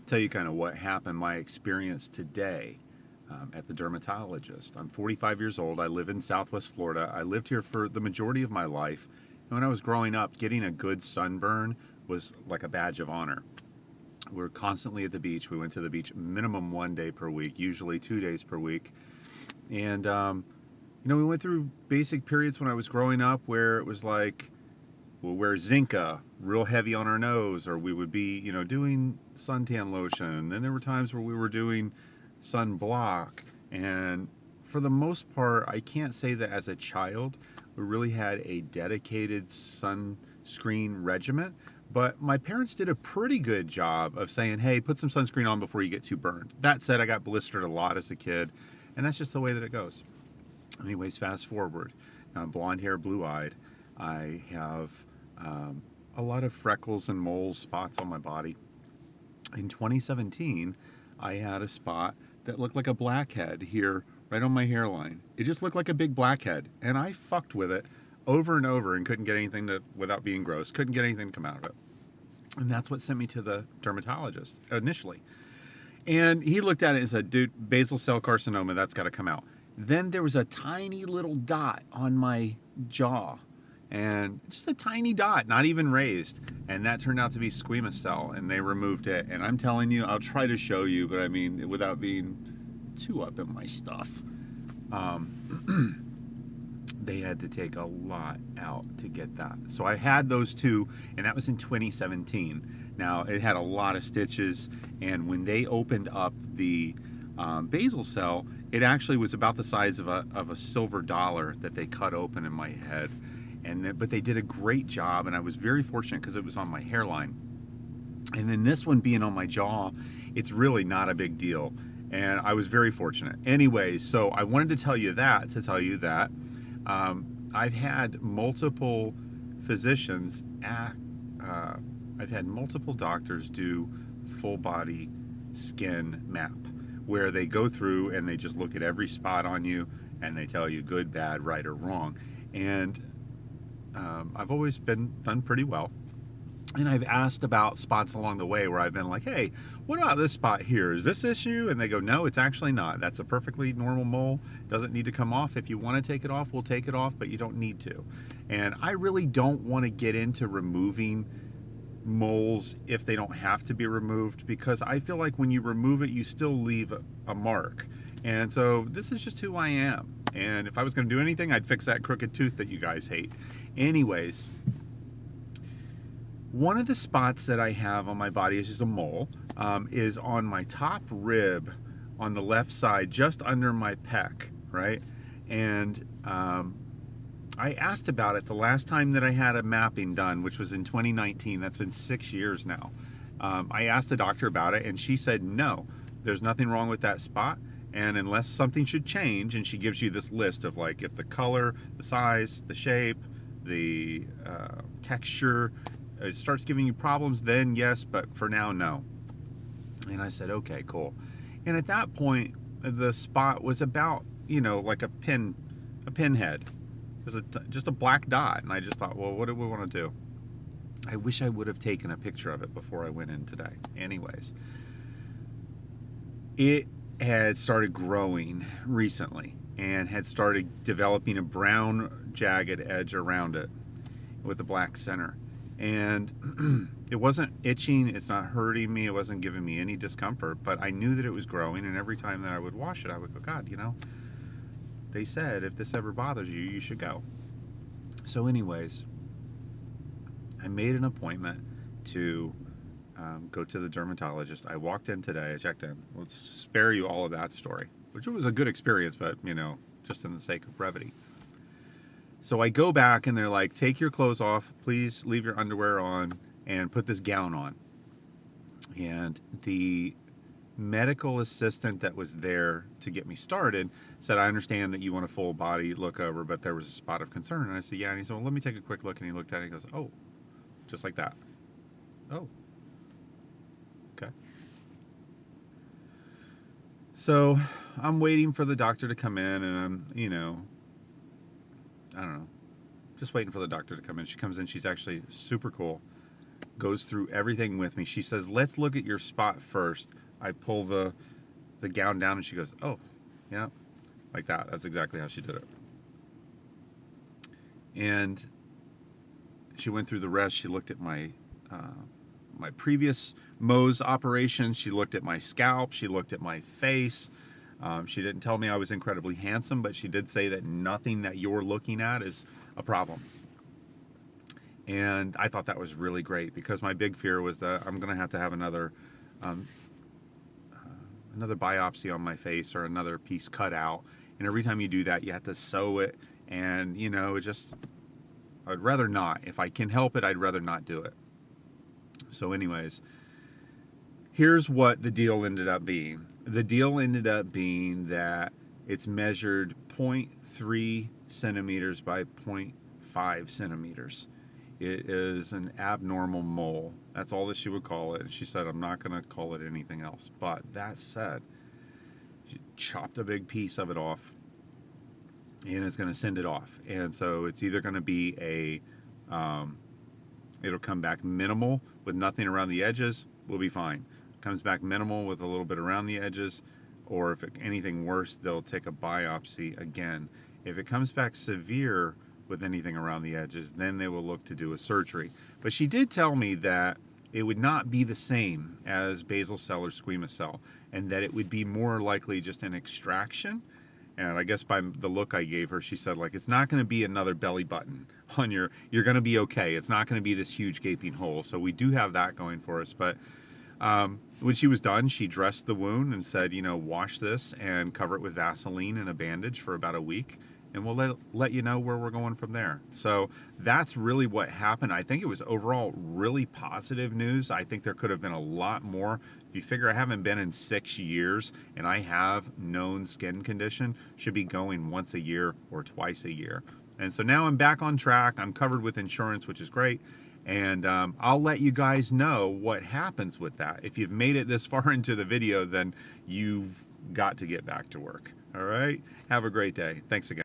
tell you kind of what happened, my experience today at the dermatologist. I'm 45 years old. I live in Southwest Florida. I lived here for the majority of my life. And when I was growing up, getting a good sunburn was like a badge of honor. We were constantly at the beach. We went to the beach minimum 1 day per week, usually 2 days per week. And, we went through basic periods when I was growing up where it was like, we'll wear Zinca real heavy on our nose, or we would be, doing suntan lotion. Then there were times where we were doing sunblock. And for the most part, I can't say that as a child we really had a dedicated sunscreen regimen. But my parents did a pretty good job of saying, hey, put some sunscreen on before you get too burned. That said, I got blistered a lot as a kid, and that's just the way that it goes. Anyways, fast forward. Now I'm blonde hair, blue eyed. I have a lot of freckles and moles, spots on my body. In 2017, I had a spot that looked like a blackhead here, right on my hairline. It just looked like a big blackhead, and I fucked with it over and over and couldn't get anything to, without being gross, couldn't get anything to come out of it. And that's what sent me to the dermatologist initially. And he looked at it and said, dude, basal cell carcinoma, that's got to come out. Then there was a tiny little dot on my jaw, and just a tiny dot, not even raised. And that turned out to be squamous cell, and they removed it. And I'm telling you, I'll try to show you, but I mean, without being too up in my stuff, they had to take a lot out to get that. So I had those two, and that was in 2017. Now, it had a lot of stitches, and when they opened up the basal cell, it actually was about the size of a silver dollar that they cut open in my head. But they did a great job, and I was very fortunate because it was on my hairline. And then this one being on my jaw, it's really not a big deal. And I was very fortunate. Anyways, so I wanted to tell you that I've had multiple physicians I've had multiple doctors do full body skin map, where they go through and they just look at every spot on you and they tell you good, bad, right, or wrong. And I've always been done pretty well. And I've asked about spots along the way where I've been like, hey, what about this spot here? Is this issue? And they go, no, it's actually not. That's a perfectly normal mole. It doesn't need to come off. If you want to take it off, we'll take it off, but you don't need to. And I really don't want to get into removing moles if they don't have to be removed, because I feel like when you remove it, you still leave a mark. And so this is just who I am. And if I was going to do anything, I'd fix that crooked tooth that you guys hate. Anyways, one of the spots that I have on my body is just a mole, is on my top rib on the left side, just under my pec, right? And I asked about it the last time that I had a mapping done, which was in 2019. That's been 6 years now. I asked the doctor about it, and she said, no, there's nothing wrong with that spot. And unless something should change, and she gives you this list of like if the color, the size, the shape, the texture, it starts giving you problems, then yes, but for now, no. And I said, okay, cool. And at that point, the spot was about, like a pinhead. It was just a black dot. And I just thought, well, what do we want to do? I wish I would have taken a picture of it before I went in today. Anyways, it had started growing recently and had started developing a brown jagged edge around it with a black center. And it wasn't itching, it's not hurting me, it wasn't giving me any discomfort, but I knew that it was growing, and every time that I would wash it, I would go, God, they said if this ever bothers you, you should go. So anyways, I made an appointment to go to the dermatologist. I walked in today, I checked in. We'll spare you all of that story, which was a good experience, but, just in the sake of brevity. So I go back and they're like, take your clothes off, please leave your underwear on, and put this gown on. And the medical assistant that was there to get me started said, I understand that you want a full body look over, but there was a spot of concern. And I said, yeah. And he said, well, let me take a quick look. And he looked at it and he goes, oh, just like that. Oh, okay. So I'm waiting for the doctor to come in, and I'm, I don't know, just waiting for the doctor to come in. She comes in, she's actually super cool. goes through everything with me. She says, let's look at your spot first. I pull the gown down and she goes, oh, yeah, like that. That's exactly how she did it. And she went through the rest. She looked at my previous Mohs operation. She looked at my scalp. She looked at my face. She didn't tell me I was incredibly handsome, but she did say that nothing that you're looking at is a problem. And I thought that was really great, because my big fear was that I'm going to have another biopsy on my face or another piece cut out. And every time you do that, you have to sew it. And, I'd rather not. If I can help it, I'd rather not do it. So anyways, here's what the deal ended up being. The deal ended up being that it's measured 0.3 centimeters by 0.5 centimeters. It is an abnormal mole. That's all that she would call it. And she said, I'm not going to call it anything else. But that said, she chopped a big piece of it off and is going to send it off. And so it's either going to be it'll come back minimal with nothing around the edges, we'll be fine. Comes back minimal with a little bit around the edges, or if anything worse, they'll take a biopsy again. If it comes back severe with anything around the edges, then they will look to do a surgery. But she did tell me that it would not be the same as basal cell or squamous cell, and that it would be more likely just an extraction. And I guess by the look I gave her, she said, like, it's not going to be another belly button on you're going to be okay. It's not going to be this huge gaping hole. So we do have that going for us. But when she was done, she dressed the wound and said, wash this and cover it with Vaseline and a bandage for about a week. And we'll let you know where we're going from there. So that's really what happened. I think it was overall really positive news. I think there could have been a lot more. If you figure I haven't been in 6 years and I have known skin condition, should be going once a year or twice a year. And so now I'm back on track. I'm covered with insurance, which is great. And I'll let you guys know what happens with that. If you've made it this far into the video, then you've got to get back to work. All right? Have a great day. Thanks again.